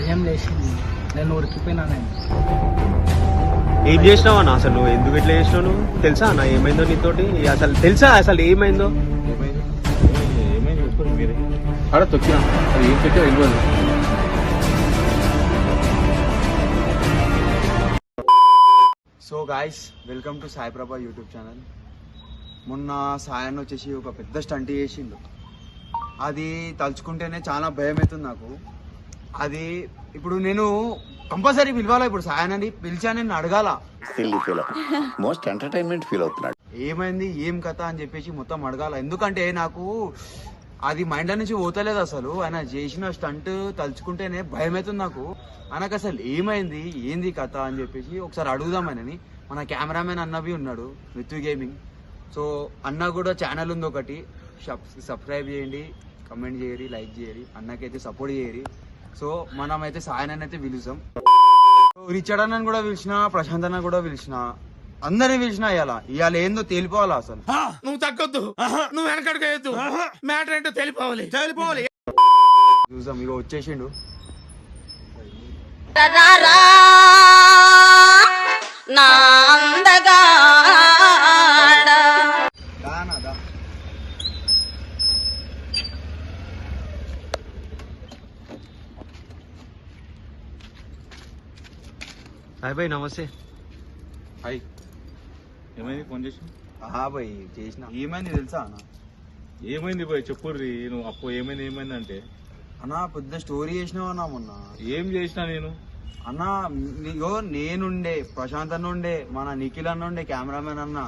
భయం లేచింది, నేను ఉరికిపోయినా. నేను ఏం చేసినావు అన్న? అసలు నువ్వు ఎందుకు ఇట్లా చేసినావు? నువ్వు తెలుసా అన్న ఏమైందో నీతోటి? అసలు తెలుసా అసలు ఏమైందో? ఏమైంది చూసుకోండి మీరే. అక్కడ తొక్కినా అది ఏం పెట్టా వెళ్ళిపోదు. So guys, welcome to Sai Prabha YouTube channel. మొన్న సాయన్న వచ్చేసి ఒక పెద్ద స్టంట్ చేసిండు. అది తలుచుకుంటేనే చాలా భయం అవుతుంది నాకు. అది ఇప్పుడు నేను కంపల్సరీ పిలవాలా. ఇప్పుడు సాయనని పిలిచా, నేను అడగాల మోస్ట్ ఎంటర్టైన్మెంట్ ఫీల్ అవుతున్నాడు. ఏమైంది, ఏం కథ అని చెప్పేసి మొత్తం అడగాల. ఎందుకంటే నాకు అది మైండ్ నుంచి పోతలేదు అసలు. ఆయన చేసిన స్టంట్ తలుచుకుంటేనే భయం అవుతుంది నాకు. ఆయనకు అసలు ఏమైంది, ఏంది కథ అని చెప్పేసి ఒకసారి అడుగుదాం ఆయనని. మన కెమెరామెన్ అన్నవి ఉన్నాడు, మృత్యు గేమింగ్. సో అన్న కూడా ఛానల్ ఉంది ఒకటి, సబ్స్క్రైబ్ చేయండి, కమెంట్ చేయరి, లైక్ చేయరి, అన్నకైతే సపోర్ట్ చేయరి. సో మనం అయితే సాయనని అయితే పిలుస్తాం. రిచర్డ్ అన్నని కూడా పిలిచిన, ప్రశాంత్ అన్న కూడా పిలిచిన, అందరిని పిలిచిన. ఇవాళ ఏందో తేలిపోవాలా అసలు. నువ్వు తగ్గొద్దు, నువ్వు వెనకడుకోవద్దు, మ్యాటర్ ఏంటో తెలిపోవాలి. చూసాం, ఇక వచ్చేసిండు. హాయ్ భాయ్, నమస్తే. హాయ్, ఏమైంది? ఫోన్ చేసి బాయ్ చేసిన. ఏమైంది తెలుసా అన్న? ఏమైంది పోయి చెప్పుర్రి. నువ్వు అప్పు ఏమైందంటే అన్న పెద్ద స్టోరీ చేసినావు అన్న మొన్న. ఏం చేసినా నేను? అన్న నీగో నేనుండే, ప్రశాంత్ అన్న ఉండే, మన నిఖిల్ అన్న ఉండే, కెమెరామెన్ అన్న,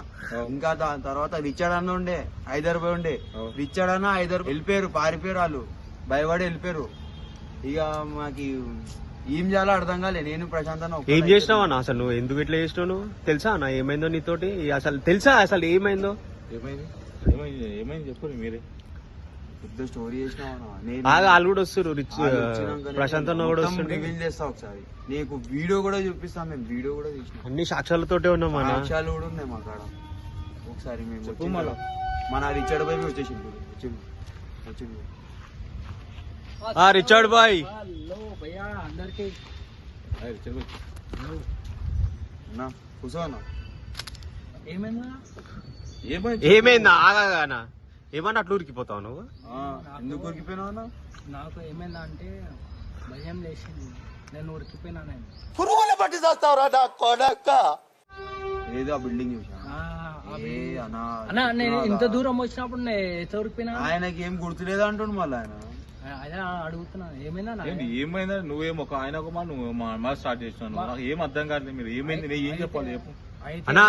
ఇంకా దాని తర్వాత రిచర్డ్ అన్న ఉండే, హైదరాబాద్ ఉండే. రిచర్డ్ అన్న హైదరాబాద్ వెళ్ళిపోయారు, పారిపోయారు, వాళ్ళు భయపడి వెళ్ళిపోయారు. ఇక మాకు ఏం చేయాలో అర్థం కాలే. నేను ప్రశాంత్ అన్న ఏం చేసినావు అన్న? అసలు నువ్వు ఎందుకు ఇట్లా చేసినావు? నువ్వు తెలుసా అన్న ఏమైందో నీతోటి? అసలు తెలుసా అసలు ఏమైందో? ఏమైంది చెప్పుర్రి మీరే. పెద్ద స్టోరీ చేసినావు. వాళ్ళు కూడా వస్తారు, ప్రశాంత్ అన్న కూడా వస్తుంది. రివీల్ చేస్తా ఒకసారి, నీకు వీడియో కూడా చూపిస్తాం. మేము వీడియో కూడా తీసినాం, అన్ని సాక్ష్యాలతోటే ఉన్నాం అన్న. సాక్ష్యాలు కూడా ఉన్నాయి మా కాడ. ఒకసారి మేము చెప్పు మళ్ళా. మన రిచర్డ్ బాయ్ వచ్చేసిండు. వచ్చిండు రిచర్డ్ బాయ్. హలో భయ్యా, అందరికి అన్నా కూర్చో అన్న. ఏమైందా? ఏమైందా? ఆగానా? ఏమన్నా అట్లా ఉరికిపోతావు నువ్వు? ఎందుకు ఉరికిపోయినావు అన్న? నాకు ఏమైందా అంటే భయం లేచింది, నేను ఉరికిపోయినా. నేను ఏదో ఆ బిల్డింగ్ చూసా. అన్నా నేను ఇంత దూరం వచ్చినప్పుడు నేను ఎట్లా ఉరికిపోయినా? ఆయనకి ఏం గుర్తులేదు అంటుండు మళ్ళీ ఆయన. అదే అడుగుతున్నా, ఏమైందా? ఏమైందా? నువ్వేం ఒక ఆయన ఒక మా నువ్వు మా స్టార్ట్ చేసినావు. నాకు ఏం అర్థం కాలేదు. మీరు ఏమైంది, నేను ఏం చెప్పాలి చెప్పు అన్నా.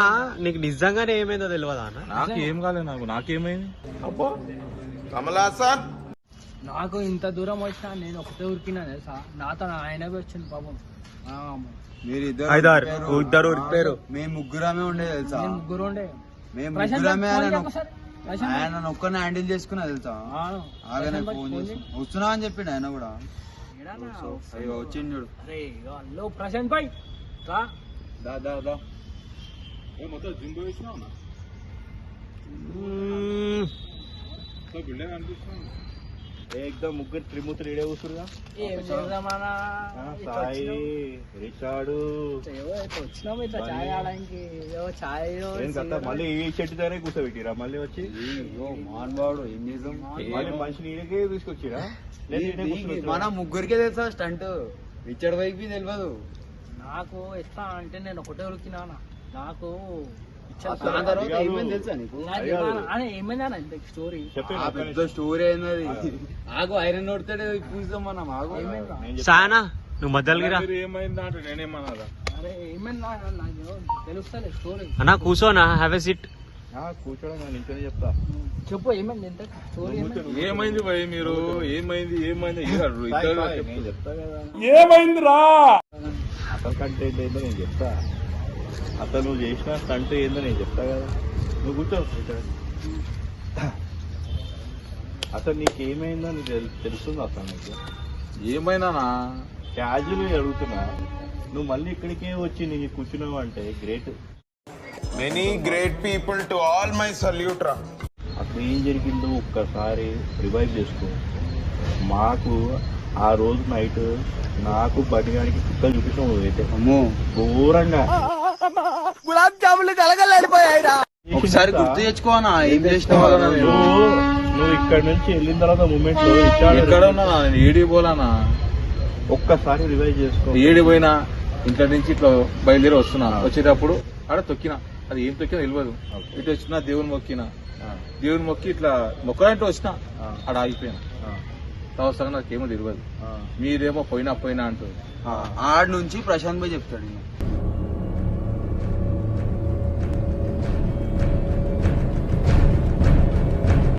నీకు నిజంగానే ఏమైందో తెలియదా అన్న? నాకు ఏం కాలేదు. నాకేమైంది? నాకు ఇంత దూరం వచ్చినా నేను ఒకటే ఉరికినా తెలుసా. నాతో ఆయనవి వచ్చింది పాపం. మీరు ఇద్దరు ఉరికిపోయారు. మేము ముగ్గురమే ఉండే తెలుసా. ముగ్గురు ఉండే. మేము ముగ్గురమే. ఆయన ఒక్కరిని హ్యాండిల్ చేసుకున్నా తెలుసా. ఆగనే ఫోన్ చేసి వస్తున్నా అని చెప్పిండు ఆయన కూడా. వచ్చిండు చూడు. హలో ప్రశాంత్ భాయ్, రా. మొత్తం జిమ్ పోయినా బిల్డింగ్ అనిపిస్తుంది. ఏకదం ముగ్గురు త్రిమూర్తులు ఇడే కూర్చురుగా. సాయి, రిచార్డు వచ్చినాము ఇట్లా చాయ్ ఆడడానికి. చాయ్ మళ్ళీ ఈ చెట్టు దగ్గరే కూర్చోబెట్టిరా. మళ్ళీ వచ్చి మానవాడు ఏం చేద్దాం, మళ్ళీ మనిషిని ఈడకే తీసుకొచ్చిరా. మన ముగ్గురికే తెలుసా స్టంట్. రిచర్డ్ వైకి తెలియదు నాకు. ఎట్లా అంటే నేను ఒకటే ఉరికినా. నాకు ఏమైంది తెలుసా నీకు? ఏమైందా ఇంత స్టోరీ? పెద్ద స్టోరీ అయినది. ఆగు, ఐరన్ నోడతాడు పూస్తాం మనం. ఆగు సానా, నువ్వు మధ్యలోకి ఏమైందా అంటే నేనేమన్నా? అరే ఏమైందా నాకు తెలుస్తలే స్టోరీ. అన్నా కూర్చోనా, హ్యావ్ ఎ సిట్. కూర్చోడం నేను ఇంకనే చెప్తా. చెప్పు ఏమైంది, ఎంత స్టోరీ ఏమైంది భయ్? మీరు ఏమైంది చెప్తా కదా. ఏమైందిరా? అసలు కంటెంట్ ఏందో నేను చెప్తా. అసలు నువ్వు చేసిన స్టంట్ ఏందో నేను చెప్తా కదా. నువ్వు కూర్చో. అసలు నీకు ఏమైందో నీకు తెలుస్తుంది అసలు నీకు ఏమైనా? క్యాజువల్ అడుగుతున్నా. నువ్వు మళ్ళీ ఇక్కడికే వచ్చి నీకు కూర్చున్నావు అంటే great. Many great people to all my salute రా. అసలు ఏం జరిగిందో ఒక్కసారి రివైవ్ చేసుకో. మాకు ఆ రోజు నైట్ నాకు బండిగానికి కుక్కలు చూపించావు నువ్వైతే అమ్మో ఘోరంగా. ఒకసారి గుర్తు తెచ్చుకోనా ఏం చేసినావు నువ్వు ఇక్కడ నుంచి వెళ్ళిన తర్వాత మూమెంట్ లో ఎక్కడ ఉన్నా నేను ఏడి పోలానా, ఒక్కసారి రివైజ్ చేసుకో. ఏడి పోయినా ఇంట్లో నుంచి ఇట్లా బయలుదేరి వస్తున్నా, వచ్చేటప్పుడు ఆడ తొక్కినా, అది ఏం తొక్కినా తెలియదు. ఇటు వచ్చినా దేవుని మొక్కినా, దేవుని మొక్కి ఇట్లా మొక్కలంటూ వచ్చినా ఆడ ఆగిపోయినా. అవసరంగా నాకేమో తెలియదు. మీరేమో పోయినా అంటూ ఆడ నుంచి ప్రశాంత్ భాయ్ చెప్తాడు.